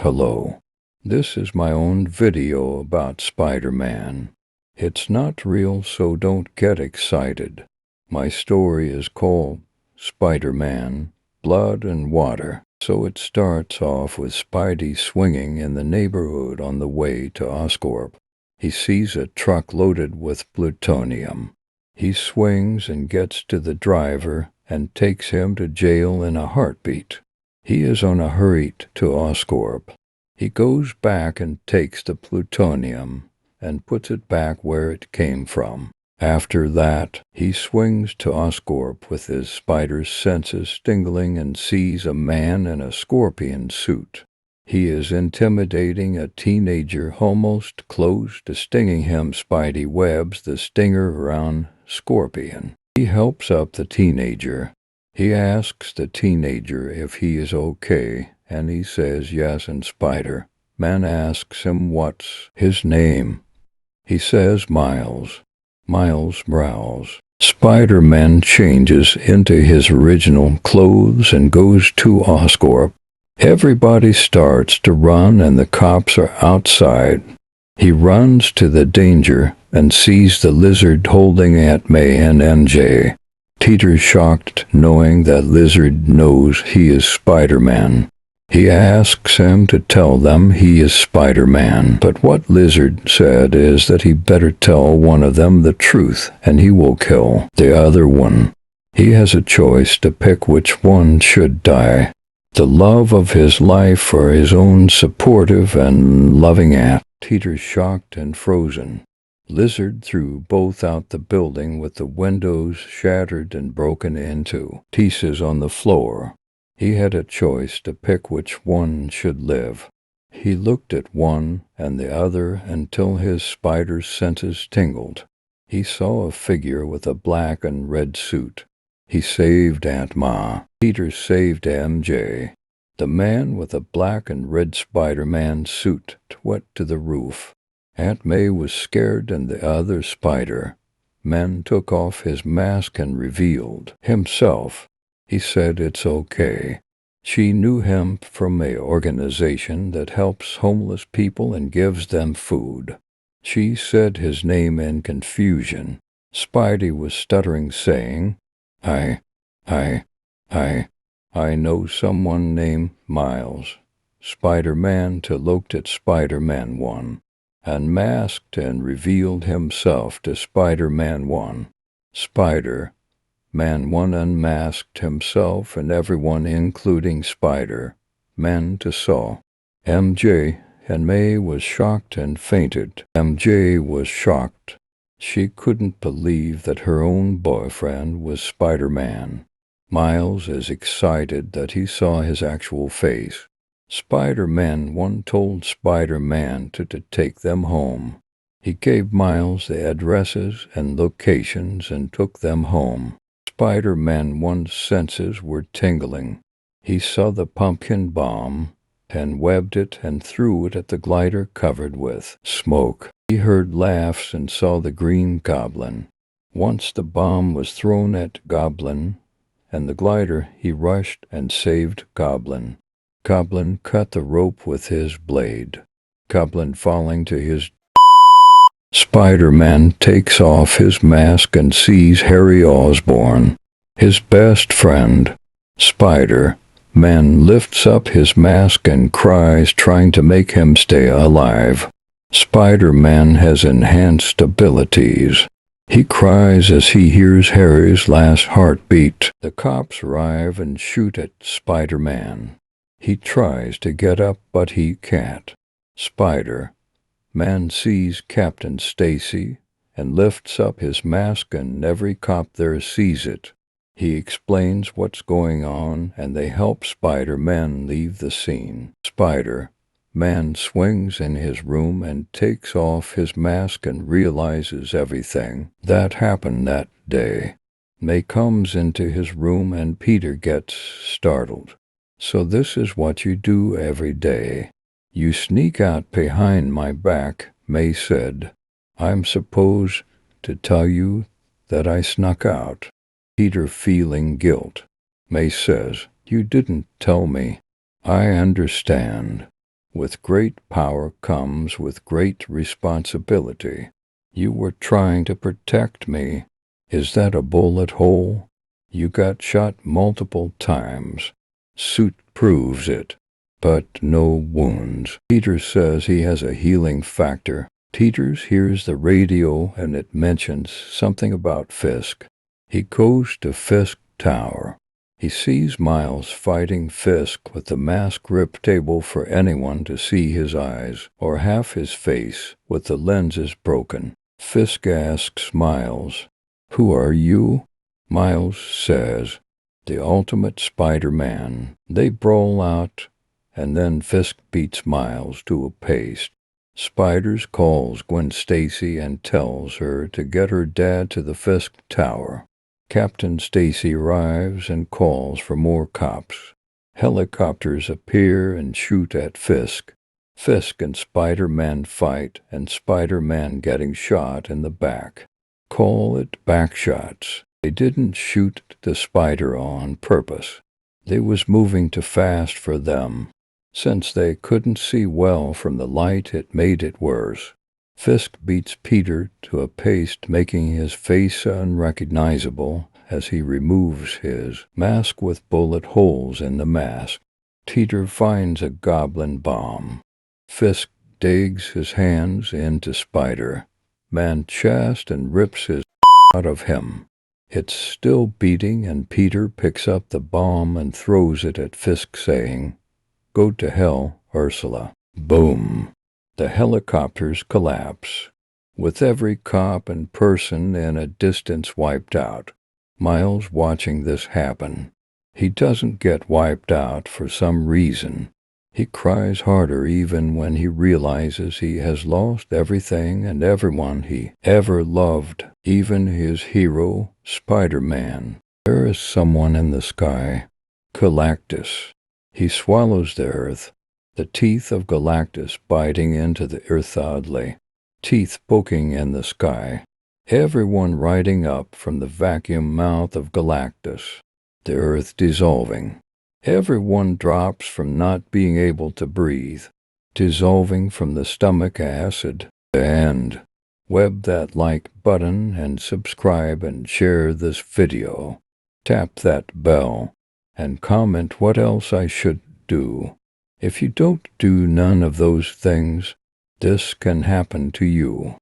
hello. This is my own video about Spider-Man. It's not real, so don't get excited. My story is called Spider-Man, Blood and Water. So it starts off with Spidey swinging in the neighborhood on the way to Oscorp. He sees a truck loaded with plutonium. He swings and gets to the driver and takes him to jail in a heartbeat. He is on a hurry to Oscorp. He goes back and takes the plutonium and puts it back where it came from. After that, he swings to Oscorp with his spider's senses tingling and sees a man in a scorpion suit. He is intimidating a teenager almost close to stinging him. Spidey webs the stinger around Scorpion. He helps up the teenager. He asks the teenager if he is okay, and he says yes, and Spider-Man asks him what's his name. He says Miles. Miles growls. Spider-Man changes into his original clothes and goes to Oscorp. Everybody starts to run and the cops are outside. He runs to the danger and sees the Lizard holding Aunt May and MJ. Peter's shocked, knowing that Lizard knows he is Spider-Man. He asks him to tell them he is Spider-Man, but what Lizard said is that he better tell one of them the truth and he will kill the other one. He has a choice to pick which one should die. The love of his life or his own supportive and loving aunt. Peter's shocked and frozen. Lizard threw both out the building with the windows shattered and broken into pieces on the floor. He had a choice to pick which one should live. He looked at one and the other until his spider's senses tingled. He saw a figure with a black and red suit. He saved Aunt Ma. Peter saved MJ. The man with a black and red Spider-Man suit went to the roof. Aunt May was scared and the other Spider-Man took off his mask and revealed himself. He said it's okay. She knew him from an organization that helps homeless people and gives them food. She said his name in confusion. Spidey was stuttering, saying, I know someone named Miles. Spider-Man looked at Spider-Man 1. Unmasked and revealed himself to Spider-Man 1. Spider-Man 1 unmasked himself and everyone, including Spider-Man, saw. MJ and May was shocked and fainted. MJ was shocked. She couldn't believe that her own boyfriend was Spider-Man. Miles is excited that he saw his actual face. Spider-Man 1 told Spider-Man to take them home. He gave Miles the addresses and locations and took them home. Spider-Man 1's senses were tingling. He saw the pumpkin bomb and webbed it and threw it at the glider covered with smoke. He heard laughs and saw the Green Goblin. Once the bomb was thrown at Goblin and the glider, he rushed and saved Goblin. Goblin cut the rope with his blade. Goblin falling to his Spider-Man takes off his mask and sees Harry Osborn, his best friend. Spider-Man lifts up his mask and cries, trying to make him stay alive. Spider-Man has enhanced abilities. He cries as he hears Harry's last heartbeat. The cops arrive and shoot at Spider-Man. He tries to get up, but he can't. Spider-Man sees Captain Stacy and lifts up his mask, and every cop there sees it. He explains what's going on, and they help Spider-Man leave the scene. Spider-Man swings in his room and takes off his mask and realizes everything that happened that day. May comes into his room and Peter gets startled. So this is what you do every day. You sneak out behind my back, May said. I'm supposed to tell you that I snuck out. Peter feeling guilt. May says, you didn't tell me. I understand. With great power comes with great responsibility. You were trying to protect me. Is that a bullet hole? You got shot multiple times. Suit proves it. But no wounds. Peter says he has a healing factor. Teeters hears the radio and it mentions something about Fisk. He goes to Fisk Tower. He sees Miles fighting Fisk with the mask ripped able for anyone to see his eyes, or half his face, with the lenses broken. Fisk asks Miles, "Who are you?" Miles says, "The ultimate Spider-Man." They brawl out, and then Fisk beats Miles to a paste. Spiders calls Gwen Stacy and tells her to get her dad to the Fisk Tower. Captain Stacy arrives and calls for more cops. Helicopters appear and shoot at Fisk. Fisk and Spider-Man fight, and Spider-Man getting shot in the back. Call it backshots. They didn't shoot the spider on purpose. They was moving too fast for them. Since they couldn't see well from the light, it made it worse. Fisk beats Peter to a paste, making his face unrecognizable as he removes his mask with bullet holes in the mask. Peter finds a goblin bomb. Fisk digs his hands into Spider-Man's chest and rips his out of him. It's still beating, and Peter picks up the bomb and throws it at Fisk, saying, "Go to hell, Ursula." Boom! The helicopters collapse, with every cop and person in a distance wiped out. Miles watching this happen. He doesn't get wiped out for some reason. He cries harder even when he realizes he has lost everything and everyone he ever loved, even his hero, Spider-Man. There is someone in the sky, Galactus. He swallows the earth, the teeth of Galactus biting into the earth oddly, teeth poking in the sky. Everyone riding up from the vacuum mouth of Galactus, the earth dissolving. Everyone drops from not being able to breathe, dissolving from the stomach acid. The end. Web that like button and subscribe and share this video. Tap that bell and comment what else I should do. If you don't do none of those things, this can happen to you.